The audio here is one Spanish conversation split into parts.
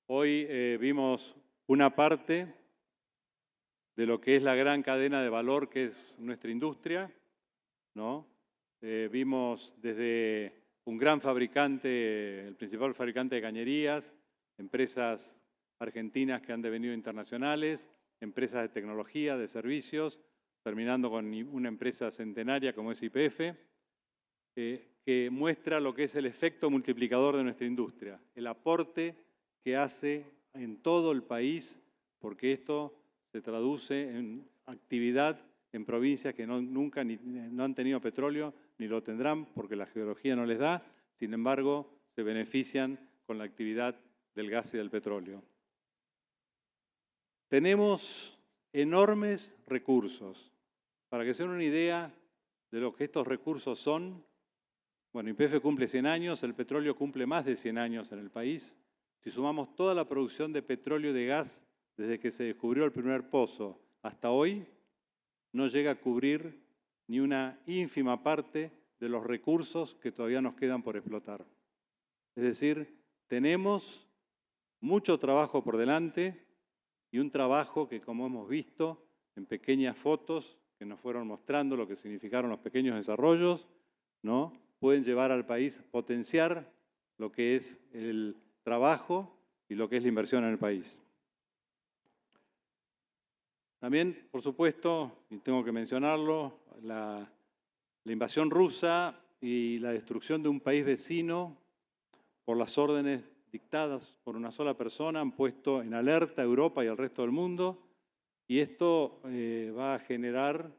Hoy vimos una parte de lo que es la gran cadena de valor que es nuestra industria, ¿no? Vimos desde un gran fabricante, el principal fabricante de cañerías, empresas argentinas que han devenido internacionales, empresas de tecnología, de servicios, terminando con una empresa centenaria como es YPF, que muestra lo que es el efecto multiplicador de nuestra industria, el aporte que hace en todo el país, porque esto se traduce en actividad en provincias que nunca no han tenido petróleo ni lo tendrán porque la geología no les da, sin embargo se benefician con la actividad del gas y del petróleo. Tenemos enormes recursos. Para que se den una idea de lo que estos recursos son, bueno, YPF cumple 100 años, el petróleo cumple más de 100 años en el país. Si sumamos toda la producción de petróleo y de gas desde que se descubrió el primer pozo hasta hoy, no llega a cubrir ni una ínfima parte de los recursos que todavía nos quedan por explotar. Es decir, tenemos mucho trabajo por delante y un trabajo que, como hemos visto en pequeñas fotos que nos fueron mostrando lo que significaron los pequeños desarrollos, ¿no?, pueden llevar al país, potenciar lo que es el trabajo y lo que es la inversión en el país. También, por supuesto, y tengo que mencionarlo, la invasión rusa y la destrucción de un país vecino por las órdenes dictadas por una sola persona han puesto en alerta a Europa y al resto del mundo, y esto va a generar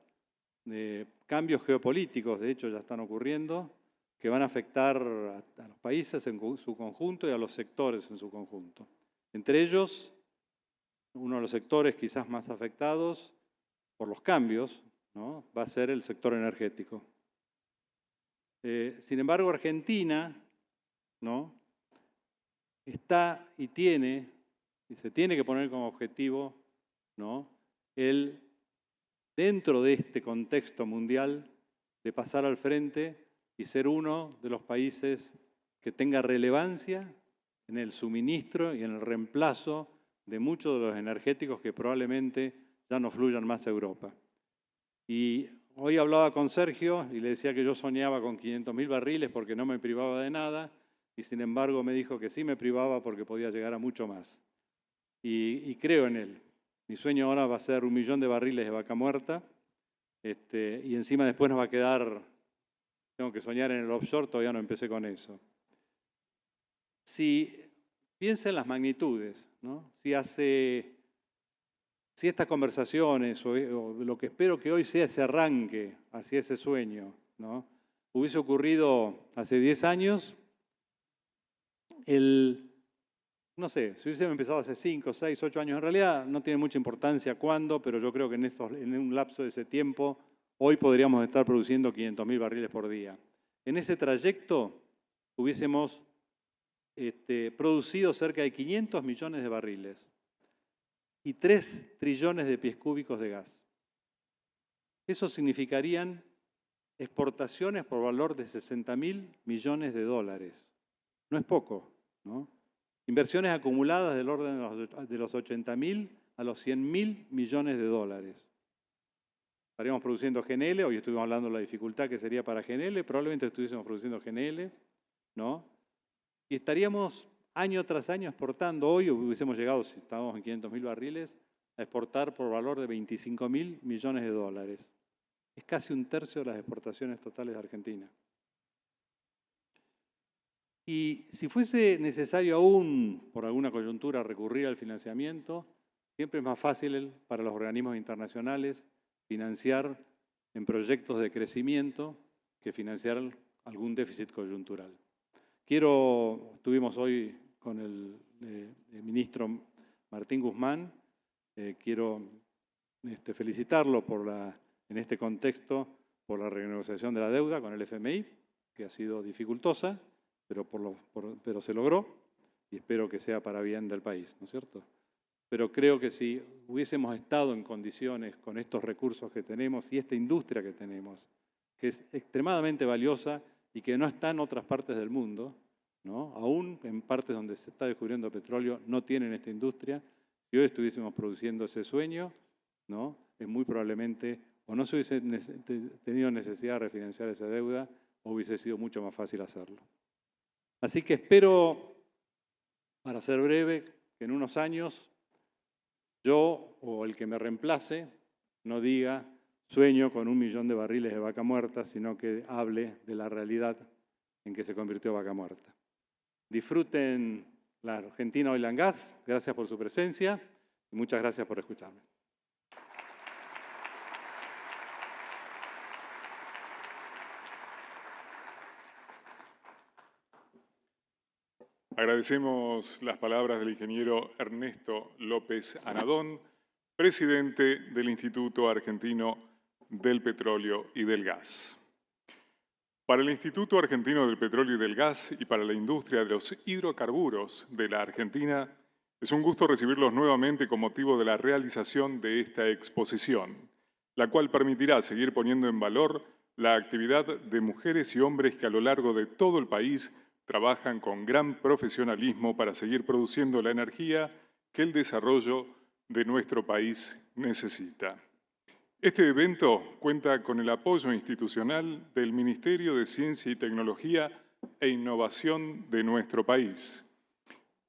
cambios geopolíticos, de hecho ya están ocurriendo, que van a afectar a los países en su conjunto y a los sectores en su conjunto. Entre ellos, uno de los sectores quizás más afectados por los cambios, ¿no?, va a ser el sector energético. Sin embargo, Argentina, ¿no?, está y se tiene que poner como objetivo, ¿no?, dentro de este contexto mundial, de pasar al frente y ser uno de los países que tenga relevancia en el suministro y en el reemplazo de muchos de los energéticos que probablemente ya no fluyan más a Europa. Y hoy hablaba con Sergio y le decía que yo soñaba con 500.000 barriles porque no me privaba de nada, y sin embargo me dijo que sí me privaba porque podía llegar a mucho más. Y creo en él. Mi sueño ahora va a ser 1 millón de barriles de Vaca Muerta, y encima después nos va a quedar, tengo que soñar en el offshore, todavía no empecé con eso. Si piensa en las magnitudes, ¿no? Si estas conversaciones o lo que espero que hoy sea ese arranque hacia ese sueño, ¿no?, hubiese ocurrido hace 10 años, no sé, si hubiésemos empezado hace 5, 6, 8 años, en realidad no tiene mucha importancia cuándo, pero yo creo que en un lapso de ese tiempo, hoy podríamos estar produciendo 500.000 barriles por día. En ese trayecto hubiésemos producido cerca de 500 millones de barriles y 3 trillones de pies cúbicos de gas. Eso significarían exportaciones por valor de 60.000 millones de dólares. No es poco, ¿no? Inversiones acumuladas del orden de los 80.000 a los 100.000 millones de dólares. Estaríamos produciendo GNL, hoy estuvimos hablando de la dificultad que sería para GNL, probablemente estuviésemos produciendo GNL, ¿no? Y estaríamos año tras año exportando. Hoy hubiésemos llegado, si estábamos en 500.000 barriles, a exportar por valor de 25.000 millones de dólares. Es casi 1/3 de las exportaciones totales de Argentina. Y si fuese necesario aún, por alguna coyuntura, recurrir al financiamiento, siempre es más fácil para los organismos internacionales financiar en proyectos de crecimiento que financiar algún déficit coyuntural. Estuvimos hoy con el ministro Martín Guzmán, quiero felicitarlo en este contexto por la renegociación de la deuda con el FMI, que ha sido dificultosa, pero se logró y espero que sea para bien del país, ¿no es cierto? Pero creo que si hubiésemos estado en condiciones con estos recursos que tenemos y esta industria que tenemos, que es extremadamente valiosa y que no está en otras partes del mundo, ¿no? Aún en partes donde se está descubriendo petróleo no tienen esta industria. Si hoy estuviésemos produciendo ese sueño, ¿no? Es muy probablemente o no se hubiese tenido necesidad de refinanciar esa deuda o hubiese sido mucho más fácil hacerlo. Así que espero, para ser breve, que en unos años yo o el que me reemplace no diga sueño con 1 millón de barriles de Vaca Muerta, sino que hable de la realidad en que se convirtió Vaca Muerta. Disfruten la Argentina Oil and Gas. Gracias por su presencia y muchas gracias por escucharme. Agradecemos las palabras del ingeniero Ernesto López Anadón, presidente del Instituto Argentino del Petróleo y del Gas. Para el Instituto Argentino del Petróleo y del Gas y para la industria de los hidrocarburos de la Argentina, es un gusto recibirlos nuevamente con motivo de la realización de esta exposición, la cual permitirá seguir poniendo en valor la actividad de mujeres y hombres que a lo largo de todo el país trabajan con gran profesionalismo para seguir produciendo la energía que el desarrollo de nuestro país necesita. Este evento cuenta con el apoyo institucional del Ministerio de Ciencia y Tecnología e Innovación de nuestro país,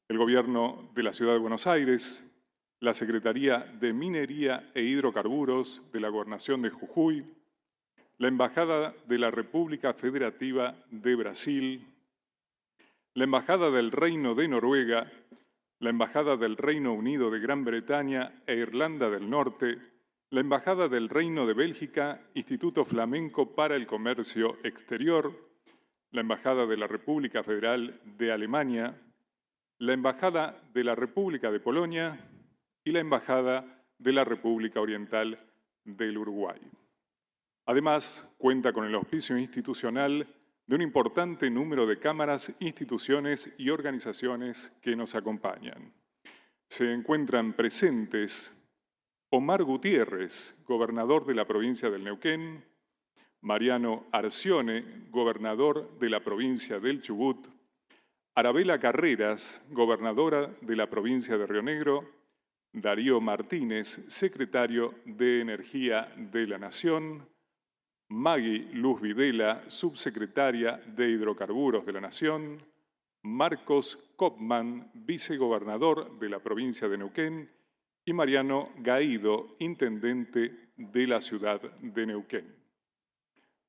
el Gobierno de la Ciudad de Buenos Aires, la Secretaría de Minería e Hidrocarburos de la Gobernación de Jujuy, la Embajada de la República Federativa de Brasil, la Embajada del Reino de Noruega, la Embajada del Reino Unido de Gran Bretaña e Irlanda del Norte, la Embajada del Reino de Bélgica, Instituto Flamenco para el Comercio Exterior, la Embajada de la República Federal de Alemania, la Embajada de la República de Polonia y la Embajada de la República Oriental del Uruguay. Además, cuenta con el auspicio institucional de un importante número de cámaras, instituciones y organizaciones que nos acompañan. Se encuentran presentes Omar Gutiérrez, gobernador de la provincia del Neuquén, Mariano Arcione, gobernador de la provincia del Chubut, Arabela Carreras, gobernadora de la provincia de Río Negro, Darío Martínez, secretario de Energía de la Nación, Maggie Luz Videla, subsecretaria de Hidrocarburos de la Nación, Marcos Kopman, vicegobernador de la provincia de Neuquén, y Mariano Gaído, intendente de la ciudad de Neuquén.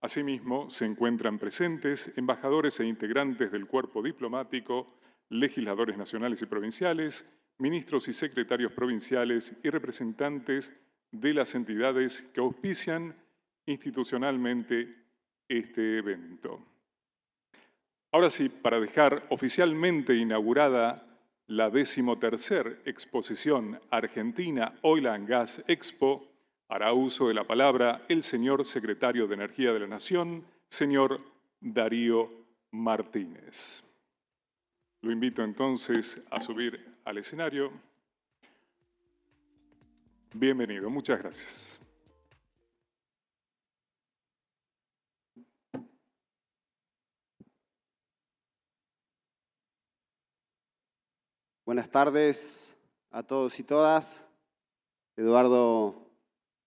Asimismo, se encuentran presentes embajadores e integrantes del cuerpo diplomático, legisladores nacionales y provinciales, ministros y secretarios provinciales y representantes de las entidades que auspician institucionalmente este evento. Ahora sí, para dejar oficialmente inaugurada la 13ª exposición Argentina Oil and Gas Expo, hará uso de la palabra el señor Secretario de Energía de la Nación, señor Darío Martínez. Lo invito entonces a subir al escenario. Bienvenido, muchas gracias. Buenas tardes a todos y todas. Eduardo,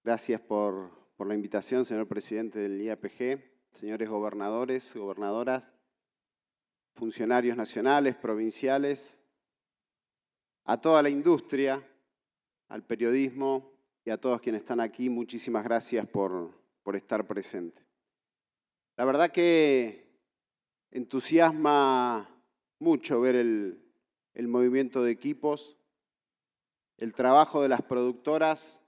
gracias por la invitación, señor presidente del IAPG, señores gobernadores, gobernadoras, funcionarios nacionales, provinciales, a toda la industria, al periodismo y a todos quienes están aquí, muchísimas gracias por estar presentes. La verdad que entusiasma mucho ver el movimiento de equipos, el trabajo de las productoras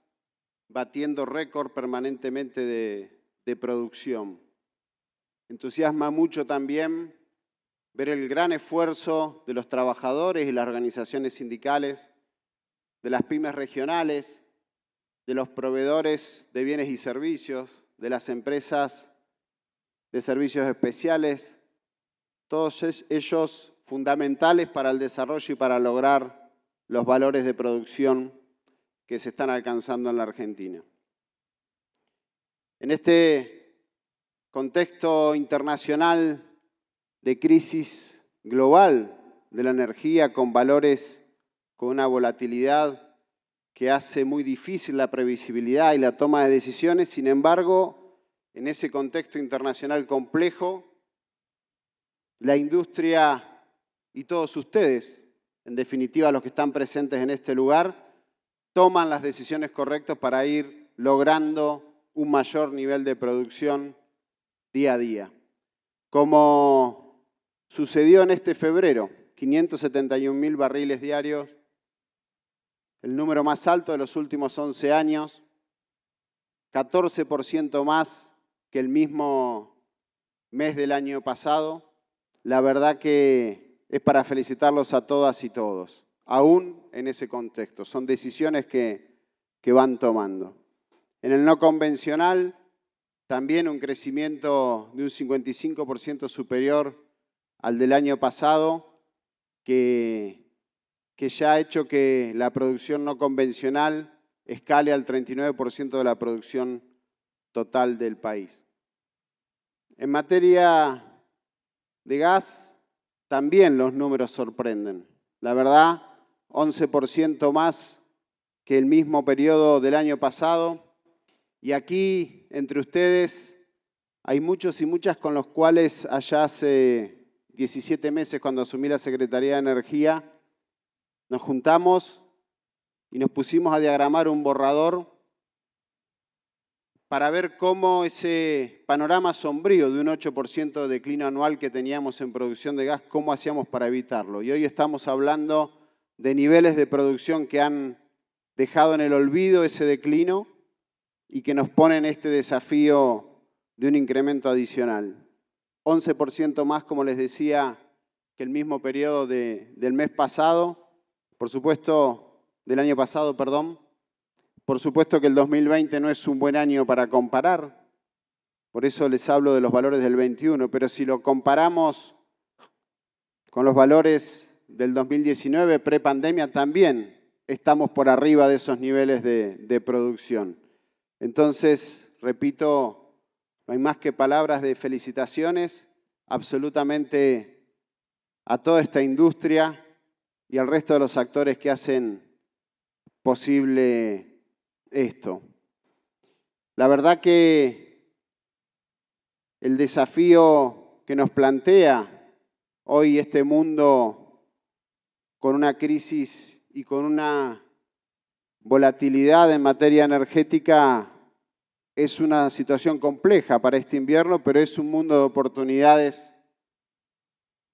batiendo récord permanentemente de producción. Entusiasma mucho también ver el gran esfuerzo de los trabajadores y las organizaciones sindicales, de las pymes regionales, de los proveedores de bienes y servicios, de las empresas de servicios especiales, todos ellos fundamentales para el desarrollo y para lograr los valores de producción que se están alcanzando en la Argentina. En este contexto internacional de crisis global de la energía con valores con una volatilidad que hace muy difícil la previsibilidad y la toma de decisiones. Sin embargo, en ese contexto internacional complejo, la industria y todos ustedes, en definitiva los que están presentes en este lugar, toman las decisiones correctas para ir logrando un mayor nivel de producción día a día. Como sucedió en este febrero, 571.000 barriles diarios, el número más alto de los últimos 11 años, 14% más que el mismo mes del año pasado. La verdad que es para felicitarlos a todas y todos, aún en ese contexto. Son decisiones que van tomando. En el no convencional, también un crecimiento de un 55% superior al del año pasado, que ya ha hecho que la producción no convencional escale al 39% de la producción total del país. En materia de gas, también los números sorprenden. La verdad, 11% más que el mismo periodo del año pasado. Y aquí, entre ustedes, hay muchos y muchas con los cuales allá hace 17 meses, cuando asumí la Secretaría de Energía, nos juntamos y nos pusimos a diagramar un borrador para ver cómo ese panorama sombrío de un 8% de declino anual que teníamos en producción de gas, cómo hacíamos para evitarlo. Y hoy estamos hablando de niveles de producción que han dejado en el olvido ese declino y que nos ponen este desafío de un incremento adicional. 11% más, como les decía, que el mismo periodo del mes pasado, por supuesto, del año pasado, perdón. Por supuesto que el 2020 no es un buen año para comparar, por eso les hablo de los valores del 21, pero si lo comparamos con los valores del 2019, prepandemia, también estamos por arriba de esos niveles de producción. Entonces, repito, no hay más que palabras de felicitaciones absolutamente a toda esta industria y al resto de los actores que hacen posible esto. La verdad que el desafío que nos plantea hoy este mundo con una crisis y con una volatilidad en materia energética es una situación compleja para este invierno, pero es un mundo de oportunidades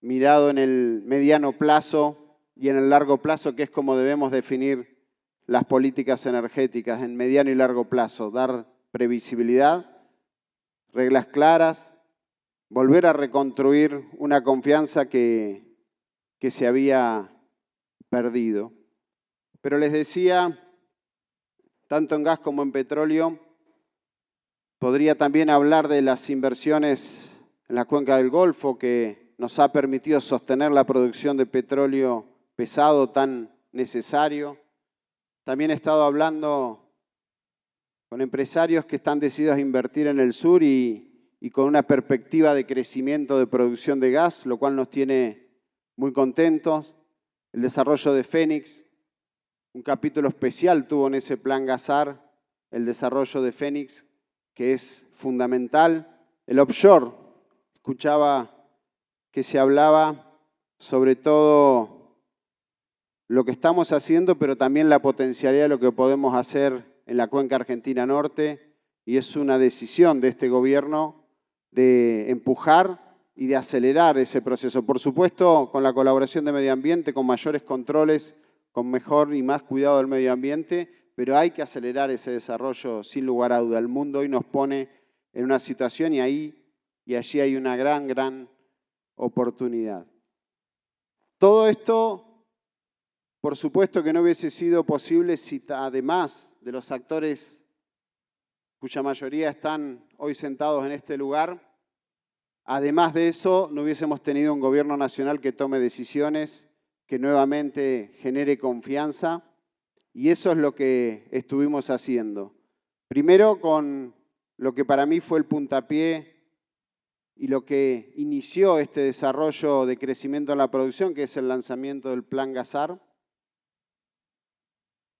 mirado en el mediano plazo y en el largo plazo, que es como debemos definir las políticas energéticas en mediano y largo plazo. Dar previsibilidad, reglas claras, volver a reconstruir una confianza que se había perdido. Pero les decía, tanto en gas como en petróleo, podría también hablar de las inversiones en la cuenca del Golfo que nos ha permitido sostener la producción de petróleo pesado tan necesario. También he estado hablando con empresarios que están decididos a invertir en el sur y con una perspectiva de crecimiento de producción de gas, lo cual nos tiene muy contentos. El desarrollo de Fénix, un capítulo especial tuvo en ese plan Gasar, el desarrollo de Fénix, que es fundamental. El offshore, escuchaba que se hablaba sobre todo lo que estamos haciendo, pero también la potencialidad de lo que podemos hacer en la cuenca argentina norte, y es una decisión de este gobierno de empujar y de acelerar ese proceso. Por supuesto, con la colaboración de medio ambiente, con mayores controles, con mejor y más cuidado del medio ambiente, pero hay que acelerar ese desarrollo sin lugar a duda. El mundo hoy nos pone en una situación y allí hay una gran oportunidad. Todo esto, por supuesto que no hubiese sido posible si además de los actores cuya mayoría están hoy sentados en este lugar, además de eso no hubiésemos tenido un gobierno nacional que tome decisiones, que nuevamente genere confianza, y eso es lo que estuvimos haciendo. Primero con lo que para mí fue el puntapié y lo que inició este desarrollo de crecimiento en la producción, que es el lanzamiento del Plan Gazar,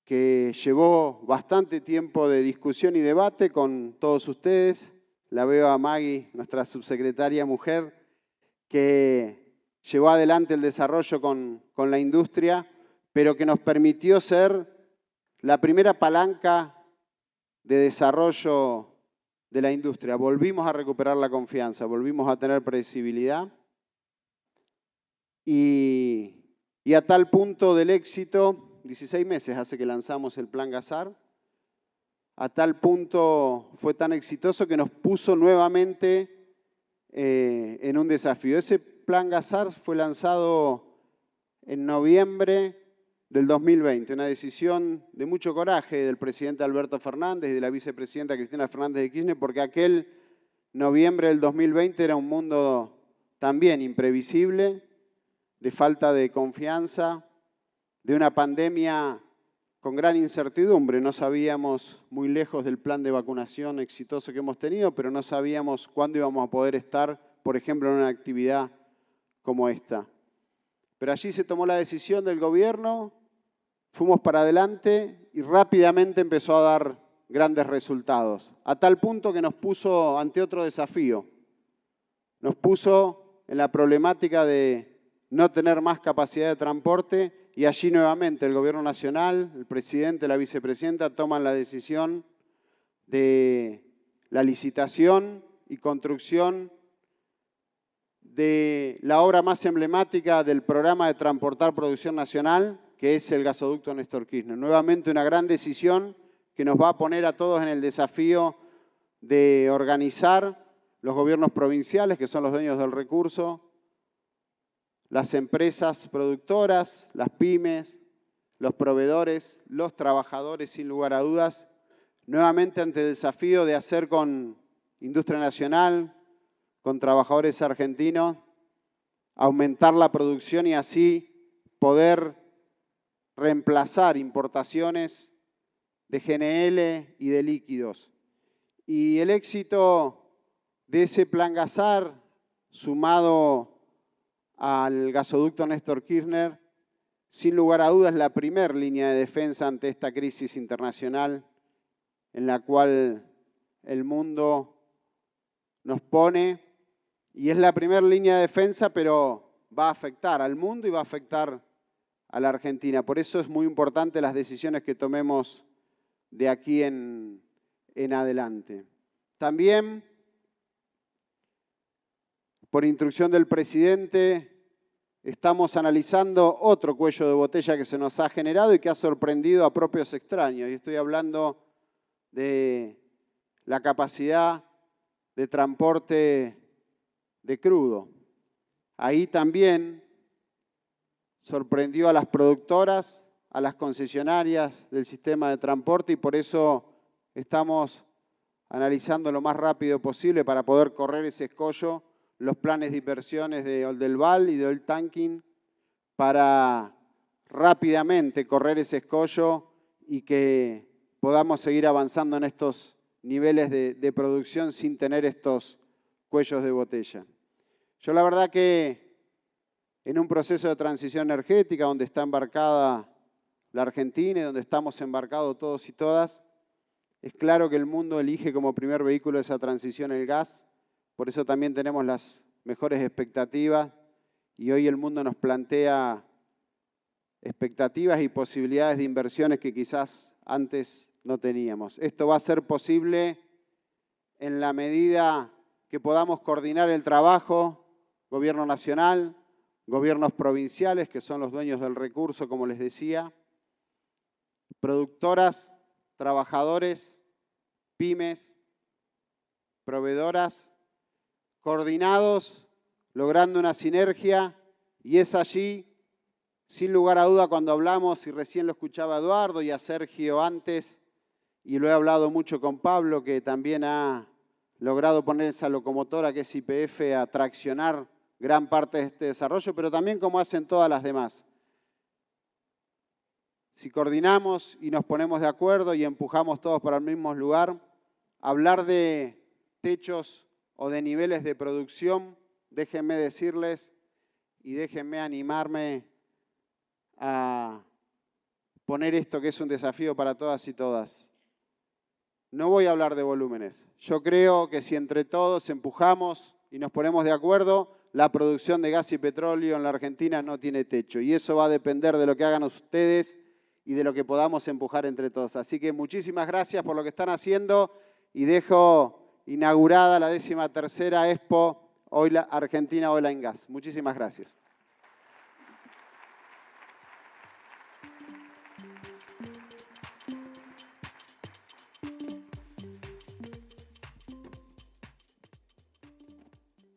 que llevó bastante tiempo de discusión y debate con todos ustedes. La veo a Maggie, nuestra subsecretaria mujer, que llevó adelante el desarrollo con la industria, pero que nos permitió ser la primera palanca de desarrollo de la industria. Volvimos a recuperar la confianza, volvimos a tener predecibilidad y a tal punto del éxito, 16 meses hace que lanzamos el Plan Gazar, a tal punto fue tan exitoso que nos puso nuevamente en un desafío. Ese Plan Gazar fue lanzado en noviembre del 2020, una decisión de mucho coraje del presidente Alberto Fernández y de la vicepresidenta Cristina Fernández de Kirchner, porque aquel noviembre del 2020 era un mundo también imprevisible, de falta de confianza, de una pandemia con gran incertidumbre. No sabíamos, muy lejos del plan de vacunación exitoso que hemos tenido, pero no sabíamos cuándo íbamos a poder estar, por ejemplo, en una actividad como esta. Pero allí se tomó la decisión del gobierno, fuimos para adelante y rápidamente empezó a dar grandes resultados, a tal punto que nos puso ante otro desafío. Nos puso en la problemática de no tener más capacidad de transporte y allí nuevamente el Gobierno Nacional, el presidente, la vicepresidenta toman la decisión de la licitación y construcción de la obra más emblemática del programa de Transportar Producción Nacional, que es el gasoducto Néstor Kirchner. Nuevamente una gran decisión que nos va a poner a todos en el desafío de organizar los gobiernos provinciales, que son los dueños del recurso, las empresas productoras, las pymes, los proveedores, los trabajadores, sin lugar a dudas, nuevamente ante el desafío de hacer con industria nacional, con trabajadores argentinos, aumentar la producción y así poder reemplazar importaciones de GNL y de líquidos. Y el éxito de ese Plan Gazar, sumado al gasoducto Néstor Kirchner, sin lugar a dudas, la primera línea de defensa ante esta crisis internacional en la cual el mundo nos pone, y es la primera línea de defensa, pero va a afectar al mundo y va a afectar a la Argentina. Por eso es muy importante las decisiones que tomemos de aquí en adelante. También, por instrucción del presidente, estamos analizando otro cuello de botella que se nos ha generado y que ha sorprendido a propios extraños. Y estoy hablando de la capacidad de transporte de crudo. Ahí también sorprendió a las productoras, a las concesionarias del sistema de transporte y por eso estamos analizando lo más rápido posible para poder correr ese escollo los planes de inversiones de Oldelval y de Oil Tanking para rápidamente correr ese escollo y que podamos seguir avanzando en estos niveles de producción sin tener estos cuellos de botella. Yo la verdad que en un proceso de transición energética donde está embarcada la Argentina y donde estamos embarcados todos y todas, es claro que el mundo elige como primer vehículo de esa transición el gas. Por eso también tenemos las mejores expectativas y hoy el mundo nos plantea expectativas y posibilidades de inversiones que quizás antes no teníamos. Esto va a ser posible en la medida que podamos coordinar el trabajo, gobierno nacional, gobiernos provinciales, que son los dueños del recurso, como les decía, productoras, trabajadores, pymes, proveedoras, coordinados, logrando una sinergia, y es allí, sin lugar a duda, cuando hablamos, y recién lo escuchaba Eduardo y a Sergio antes, y lo he hablado mucho con Pablo, que también ha logrado poner esa locomotora que es YPF a traccionar gran parte de este desarrollo, pero también como hacen todas las demás. Si coordinamos y nos ponemos de acuerdo y empujamos todos para el mismo lugar, hablar de techos o de niveles de producción, déjenme decirles y déjenme animarme a poner esto que es un desafío para todas y todas. No voy a hablar de volúmenes. Yo creo que si entre todos empujamos y nos ponemos de acuerdo, la producción de gas y petróleo en la Argentina no tiene techo. Y eso va a depender de lo que hagan ustedes y de lo que podamos empujar entre todos. Así que muchísimas gracias por lo que están haciendo y dejo inaugurada la 13ª Expo Argentina Oil and Gas. Muchísimas gracias.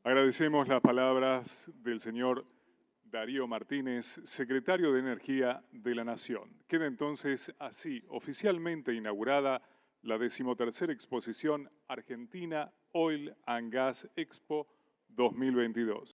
Agradecemos las palabras del señor Darío Martínez, secretario de Energía de la Nación. Queda entonces así oficialmente inaugurada la 13ª exposición Argentina Oil and Gas Expo 2022.